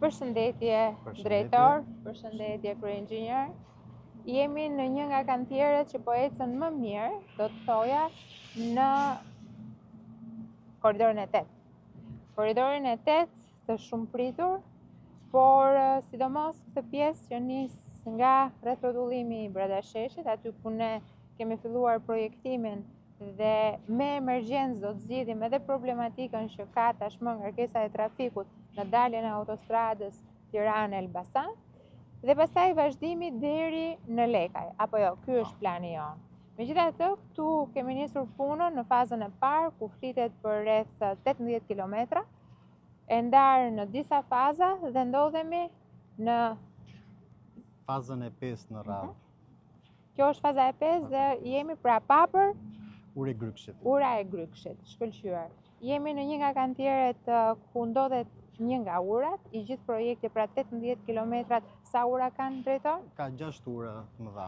Përshëndetje drejtor, përshëndetje krye-inxhinier. Jemi në një nga kantieret që po ecën më mirë, do të thoja, në korridorin e 8. Korridorin e 8 të shumë pritur, por sidomos këtë pjesë që nis nga rrethrotullimi i Bradasheshit, aty ku ne kemi filluar projektimin dhe me emergjencë do të zgjidhim edhe problematikën që ka tashmë ngarkesa e trafikut në daljen e autostradës Tiranë-Elbasan dhe pastaj vazhdimi deri në Lekaj, apo jo, ky është plani jonë. Megjithatë, këtu kemi nisur punën në fazën e parë ku flitet për rreth 18 kilometra, e ndarë në disa faza dhe ndodhemi në fazën e 5 në radhë. Kjo është faza e 5 dhe jemi pra papër Ura e Grykshit, shkëlqyer. Jemi në një nga kantieret ku ndodhet një nga urat, i gjithë projekti pra 18 kilometrat, sa ura kanë drejtor? Ka 6 ura të mëdha.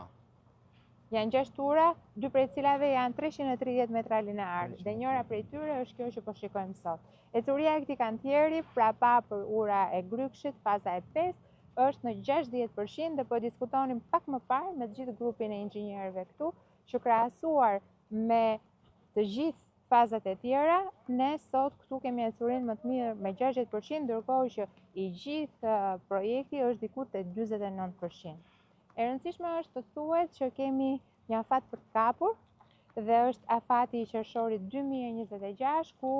Janë 6 ura, 2 prej cilave janë 330 metra linear, dhe njëra prej tyre është kjo që po shikojmë sot. Ecuria e këtij kantieri, pra papër ura e Grykshit, faza e 5, është në 60% dhe po diskutonim pak më parë me të gjithë grupin e inxhinierëve këtu, që krahasuar me të gjithë fazat e tjera, ne sot këtu kemi ecurinë më të mirë me 60%, ndërkohë që i gjithë projekti është diku te 49%. E rëndësishme është të thuhet që kemi një afat për të kapur dhe është afati i qershorit 2026 ku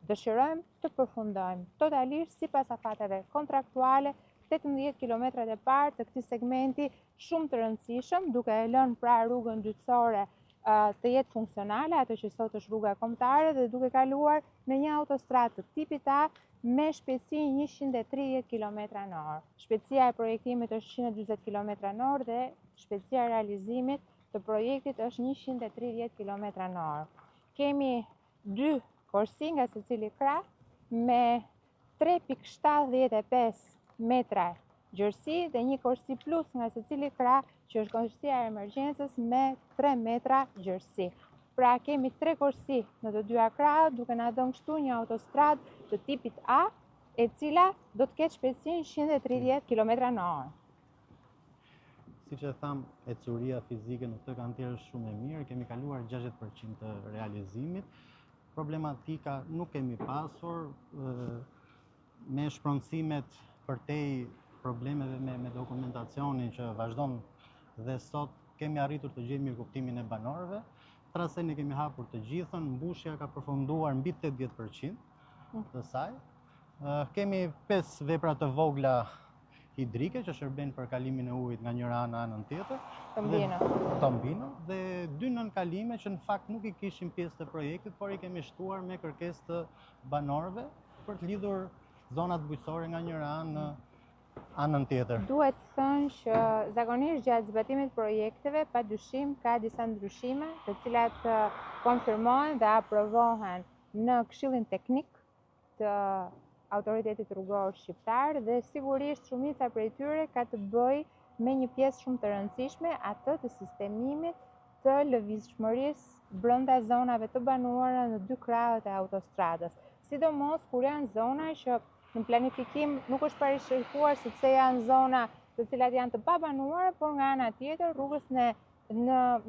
dëshirojmë të përfundojmë totalisht sipas afateve kontraktuale 18 kilometrat e parë të këtij segmenti shumë të rëndësishëm, duke e lënë pra rrugën dytësore të jetë funksionale, ato që sot është rruga kombëtare, dhe duke kaluar në një autostradë të tipit A me shpejtësi 130 km/h. Shpejtësia e projektimit është 140 km/h dhe shpejtësia e realizimit të projektit është 130 km/h. Kemi 2 korsi nga secili krah me 3.75 metra gjërsi dhe një korsi plus nga secili krah që është korsia e emergjencës me 3 metra gjërsi. Pra kemi 3 korsi në të dyja krahët, duke na dhënë kështu një autostradë të tipit A, e cila do të ketë shpejtësinë 130 km/h. Siç e tham, ecuria fizike në këtë kantier është shumë e mirë, kemi kaluar 60% të realizimit. Problematika nuk kemi pasur me shpronësimet përtej problemeve me dokumentacionin që vazhdon dhe sot kemi arritur të gjejmë mirëkuptimin e banorëve. Trasen e kemi hapur të gjithën, mbushja ka përfunduar mbi 80% të saj. Kemi 5 vepra të vogla hidrike që shërben për kalimin e ujit nga njëra anë në anën tjetër. Tombino dhe 2 nënkalime që në fakt nuk i kishim pjesë të projektit, por i kemi shtuar me kërkesë të banorëve për të lidhur zonat bujqësore nga njëra anë në anën tjetër. Duhet të thënë që zakonisht gjatë zbatimit projekteve padyshim ka disa ndryshime, të cilat konfirmohen dhe aprovohen në Këshillin Teknik të Autoritetit Rrugor Shqiptar dhe sigurisht shumica prej tyre ka të bëjë me një pjesë shumë të rëndësishme, atë të sistemimit të lëvizshmërisë brenda zonave të banuara në 2 krahët e autostradës. Sidomos kur janë zona që në planifikim nuk është parashikuar sepse janë zona të cilat janë të pabanuara, por nga ana tjetër rrugës në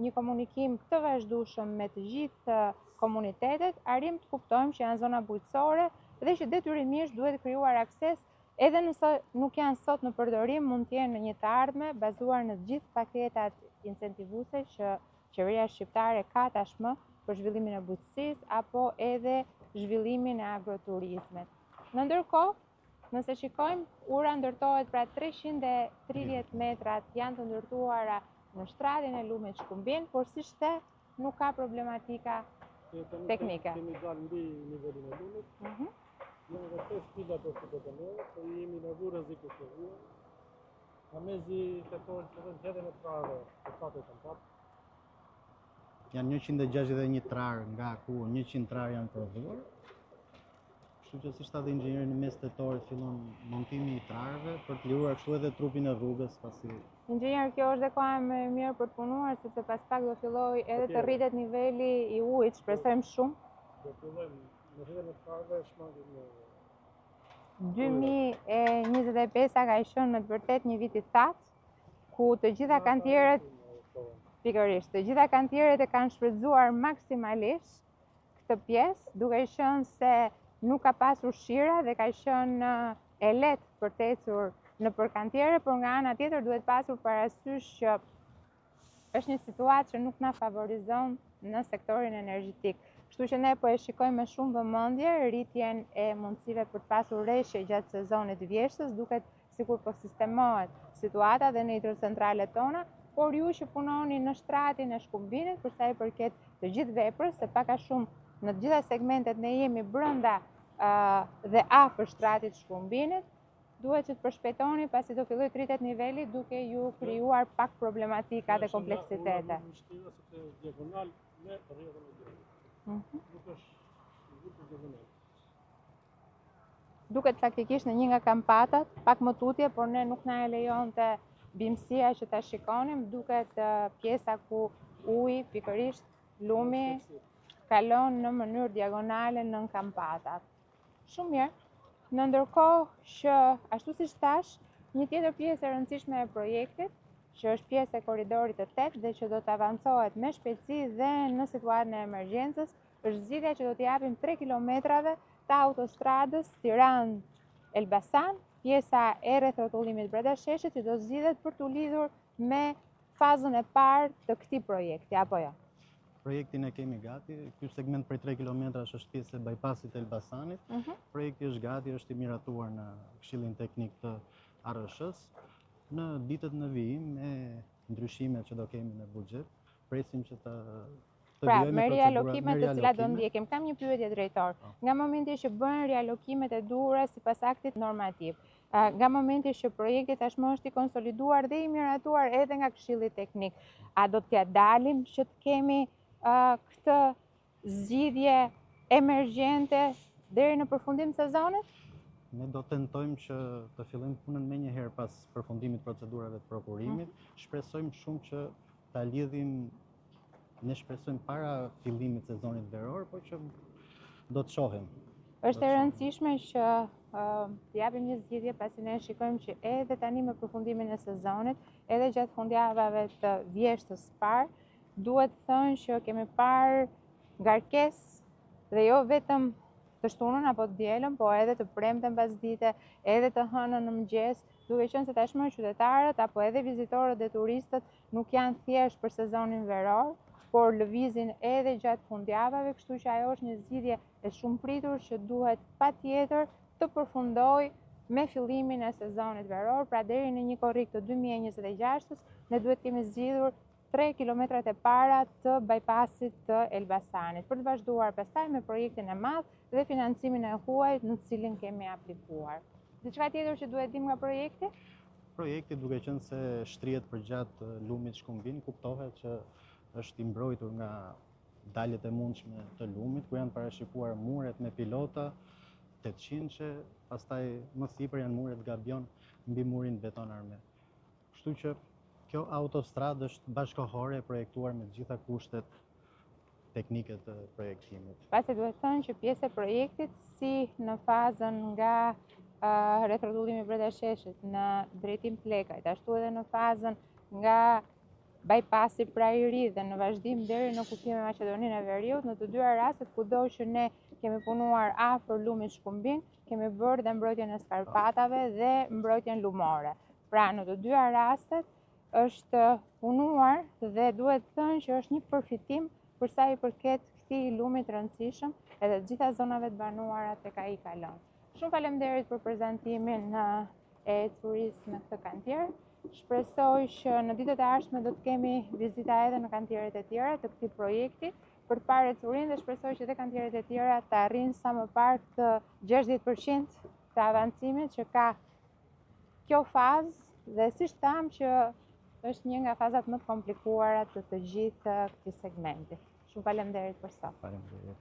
një komunikim të vazhdueshëm me të gjithë komunitetet, arrim të kuptojmë që janë zona bujqësore dhe që detyrimisht duhet krijuar akses, edhe nëse nuk janë sot në përdorim, mund të jenë në një të ardhme bazuar në gjithë paketat incentivuese që qeveria shqiptare ka tashmë për zhvillimin e bujqësisë apo edhe zhvillimin e agroturizmit. Në ndërkohë, nëse shikojmë, ura ndërtohet pra 330 metrat janë të ndërtuara në shtradhin e lumit Shkumbin, por si shte nuk ka problematika teknike. Kemi dalë mbi nivelin e lumit, jemi dhe 5 pila për fotopanelë, po jemi në dhurë rreziku të rrugë. Ka mezi tetorit që dhe edhe me trarë të fatë e kompakt. Janë 161 trarë, nga ku 100 trarë janë prodhuar. Kështu që si shtatë inxhinieri në mes tetorit fillon montimi i trarëve për të liruar kështu edhe trupin e rrugës pasi. Inxhinier, kjo është dhe koha më e mirë për të punuar, sepse pas pak do filloj edhe të rritet niveli i ujit, shpresojmë shumë. Do fillojmë në rrjedhën e trarëve, shmangim në 2025 ka qenë me të vërtet një vit I thatë, ku të gjitha kantierët, pikërisht, të gjitha kantierët e kanë shfrytzuar maksimalisht këtë pjesë, duke qenë se nuk ka pasur shira dhe ka qenë e lehtë për të ecur në për kantiere, por nga ana tjetër duhet pasur parasysh që është një situatë që nuk na favorizon në sektorin energjetik. Kështu që ne po e shikojmë me shumë vëmendje rritjen e mundësive për të pasur reshje gjatë sezonit vjeshtës, duket sikur po sistemohet situata dhe në hidrocentralet tona, por ju që punoni në shtratin e Shkumbinit, për sa I përket të gjithë veprës, se pak a shumë në të gjitha segmentet ne jemi brenda dhe afër shtratit Shkumbinit, duhet që të përshpejtoni pasi do filloj të rritet niveli duke ju krijuar pak problematika dhe kompleksitete. Duket faktikisht në një nga kampatat, pak më tutje, por ne nuk na e lejonte bimësia që ta shikonim, duket pjesa ku uji, pikërisht lumi, kalon në mënyrë diagonale nën kampatat. Shumë mirë. Në ndërkohë që, ashtu siç thash, një tjetër pjesë e rëndësishme e projektit, që është pjesë e korridorit të 8 dhe që do të avancohet me shpejtësi dhe në situatën e emergjencës, është zgjidhja që do t'i japim 3 kilometrave të autostradës Tiranë-Elbasan, pjesa e rrethotullimit brenda sheshit që do zgjidhet për t'u lidhur me fazën e parë të këtij projekti, apo jo? Projektin e kemi gati, ky segment prej 3 kilometrash është pjesë e bypassit të Elbasanit. Projekti është gati, është I miratuar në Këshillin Teknik të ARSH-s. Në ditët në vijim me ndryshimet që do kemi në buxhet, presim që të Pra, me rialokimet të cilat do ndjekim. Kam një pyetje drejtor. Nga momenti që bëhen rialokimet e duhura sipas aktit normativ, nga momenti që projekti tashmë është I konsoliduar dhe I miratuar edhe nga Këshilli Teknik, a do t'ja dalim që të kemi këtë zgjidhje emergjente deri në përfundim sezonit? Ne do tentojmë që të fillojmë punën menjëherë pas përfundimit procedurave të prokurimit. Shpresojmë shumë që ta lidhim, ne shpresojmë para fillimit sezonit veror, por që do të shohim. Është e rëndësishme që të japim një zgjidhje pasi ne shikojmë që edhe tani me përfundimin e sezonit, edhe gjatë fundjavave të vjeshtës parë, duhet thënë që kemi parë ngarkesë dhe jo vetëm të shtunën apo të dielën, po edhe të premten pasdite, edhe të hënën në mëngjes, duke qenë se tashmë qytetarët apo edhe vizitorët dhe turistët nuk janë thjesht për sezonin veror, por lëvizin edhe gjatë fundjavave, kështu që ajo është një zgjidhje e shumë pritur që duhet patjetër të përfundojë me fillimin e sezonit veror, pra deri në një korrik të 2026-s, ne duhet kemi zgjidhur 3 kilometrat e para të bypassit të Elbasanit, për të vazhduar pastaj me projektin e madh dhe financimin e huaj në të cilin kemi aplikuar. Diçka tjetër që duhet dim nga projekti? Projekti, duke qenë se shtrihet përgjatë lumit Shkumbin, kuptohet që është I mbrojtur nga daljet e mundshme të lumit, ku janë parashikuar muret me pilota 800 që pastaj më sipër janë muret gabion mbi murin beton arme. Kështu që kjo autostradë është bashkëkohore e projektuar me të gjitha kushtet teknike të projektimit. Pasi duhet thënë që pjesë e projektit, si në fazën nga rrethrotullimi brenda sheshit në drejtim të Lekajt, ashtu edhe në fazën nga bypassi pra I ri dhe në vazhdim deri në kufimin me Maqedoninë e Veriut, në të dyja rastet kudo që ne kemi punuar afër lumit Shkumbin, kemi bërë dhe mbrojtjen e skarpatave dhe mbrojtjen lumore. Pra në të dyja rastet është punuar dhe duhet thënë që është një përfitim për sa I përket këtij lumi të rëndësishëm edhe të gjitha zonave të banuara tek ai kalon. Shumë faleminderit për prezantimin e ecurisë në këtë kantier. Shpresoj që në ditët e ardhshme do të kemi vizita edhe në kantieret e tjera të këtij projekti për të parë ecurinë dhe shpresoj që edhe kantieret e tjera të arrijnë sa më parë të 60% të avancimit që ka kjo fazë dhe siç tham që është një nga fazat më të komplikuara të gjithë këtij segmenti. Shumë faleminderit për sot. Faleminderit.